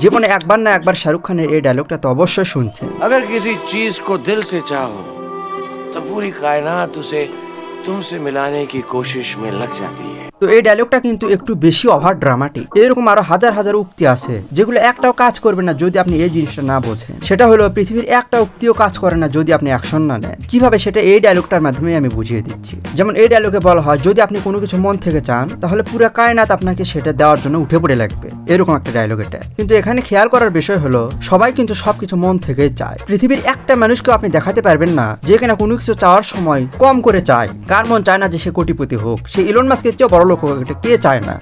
জীবনে একবার না একবার শাহরুখ খানের এই ডায়লগটা তো অবশ্যই শুনছেন। अगर किसी चीज को दिल से चाहो तो पूरी कायनात उसे तुमसे मिलाने की कोशिश में लग जाती है। তো এই ডায়লগটা কিন্তু একটু বেশি ওভার ড্রামাটিক। এরকম আরো হাজার হাজার উক্তি আছে যেগুলো একটাও কাজ করবে না যদি আপনি এই জিনিসটা না বোঝেন। সেটা হলো পৃথিবীর একটা উক্তিও কাজ করে না যদি আপনি অ্যাকশন না নেন। কিভাবে সেটা এই ডায়লগটার মাধ্যমে আমি বুঝিয়ে দিচ্ছি। যেমন এই ডায়লগে বলা হয়, যদি আপনি কোনো কিছু মন থেকে চান তাহলে পুরো কায়নাত আপনাকে সেটা দেওয়ার জন্য উঠে পড়ে লাগবে, এরকম একটা ডায়লগ এটা। কিন্তু এখানে খেয়াল করার বিষয় হলো সবাই কিন্তু সবকিছু মন থেকে চায়। পৃথিবীর একটা মানুষকেও আপনি দেখাতে পারবেন না যে কিনা কোনো কিছু চাওয়ার সময় কম করে চায়। কার মন চায় না যে সে কোটিপতি হোক, সে ইলন মাস্কের চেয়েও বড় লোক হোক, এটা কে চায় না?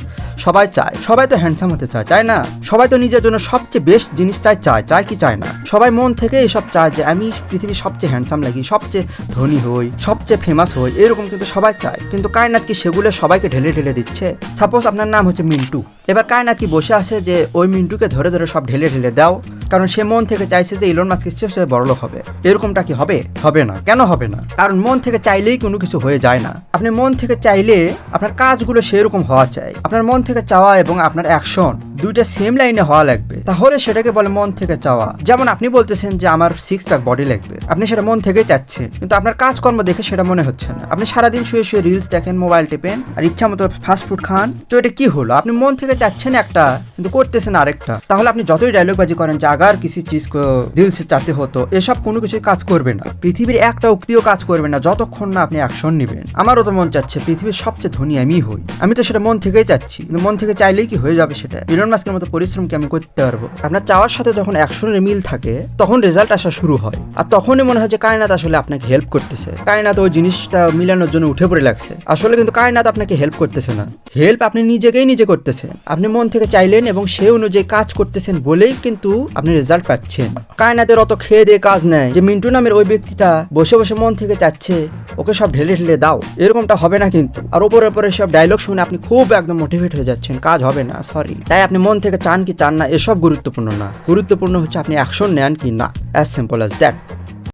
সবাই চায়। সবাই তো হ্যান্ডসাম হতে চায়, চায় না? সবাই তো নিজের জন্য সবচেয়ে বেস্ট জিনিসটাই চায়, চায় কি চায় না? সবাই মন থেকে এসব চায় যে আমি পৃথিবীর সবচেয়ে হ্যান্ডসাম লাগি, সবচেয়ে ধনী হই, সবচেয়ে ফেমাস হই, এরকম কিন্তু সবাই চায়। কিন্তু কায়নাত কি সেগুলো সবাইকে ঢেলে ঢেলে দিচ্ছে? সাপোজ আপনার নাম হচ্ছে মিন্টু, এবার কায়নাত কি বসে আছে যে ওই মিন্টুকে ধরে ধরে সব ঢেলে ঢেলে দাও, কারণ সে মন থেকে চাইছে যে ইলন মাস্কের চেয়ে সে বড়লোক হবে? এরকমটা কি হবে? হবে না। কেন হবে না? কারণ মন থেকে চাইলেই কোনো কিছু হয়ে যায় না। আপনি মন থেকে চাইলে আপনার কাজগুলো সেরকম হওয়া চাই। আপনার মন থেকে চাওয়া এবং আপনার অ্যাকশন দুইটা সেম লাইনে হওয়া লাগবে, তাহলে সেটাকে বলে মন থেকে চাওয়া। যেমন আপনি বলতেছেন যে আমার 6 প্যাক বডি লাগবে, আপনি সেটা মন থেকেই চাচ্ছেন, কিন্তু আপনার কাজকর্ম দেখে সেটা মনে হচ্ছে না। আপনি সারাদিন শুয়ে শুয়ে রিলস দেখেন, মোবাইল টেপেন, আর ইচ্ছা মতো ফাস্ট ফুড খান। তো এটা কি হলো? আপনি মন থেকে চাচ্ছেন একটা কিন্তু করতেছেন আরেকটা। তাহলে আপনি যতই ডায়লগ বাজি করেন যে আগার কিছু চিজ কো দিল সে চাতে হতো, এসব কোনো কিছুই কাজ করবে না। পৃথিবীর একটা উক্তিও কাজ করবে না যতক্ষণ না আপনি অ্যাকশন নেবেন। আমারও তো মন চাচ্ছে পৃথিবীর সবচেয়ে ধনী আমি হই, আমি তো সেটা মন থেকেই চাচ্ছি, কিন্তু মন থেকে চাইলেই কি হয়ে যাবে সেটা? ইলন মাস্কের মতো পরিশ্রম কি আমি করতে পারবো? আপনার চাওয়ার সাথে যখন অ্যাকশনের মিল থাকে তখন রেজাল্ট আসা শুরু হয়, আর তখনই মনে হয় যে কায়নাত আসলে আপনাকে হেল্প করতেছে। কায়নাত ওই জিনিসটা মিলানোর জন্য উঠে পড়ে লাগছে। আসলে কিন্তু কায়নাত আপনাকে হেল্প করতেছে না, হেল্প আপনি নিজেকেই নিজে করতেছেন। আপনি মন থেকে চাইলেন এবং সেই অনুযায়ী কাজ করতেছেন বলেই কিন্তু আপনি রেজাল্ট পাচ্ছেন। কায়নাতের অত খেয়ে দিয়ে কাজ নেয় যে মিন্টু নামের ওই ব্যক্তিটা বসে বসে মন থেকে চাচ্ছে ওকে সব ঢেলে ঢেলে দাও, এরকমটা হবে না কিন্তু। আর ওপরে ওপরে সব ডায়লগ শুনে আপনি খুব একদম মোটিভেট হয়ে যাচ্ছেন, কাজ হবে না, সরি। তাই আপনি মন থেকে চান কি চান না এসব গুরুত্বপূর্ণ না, গুরুত্বপূর্ণ হচ্ছে আপনি অ্যাকশন নেন কি না। As simple as that.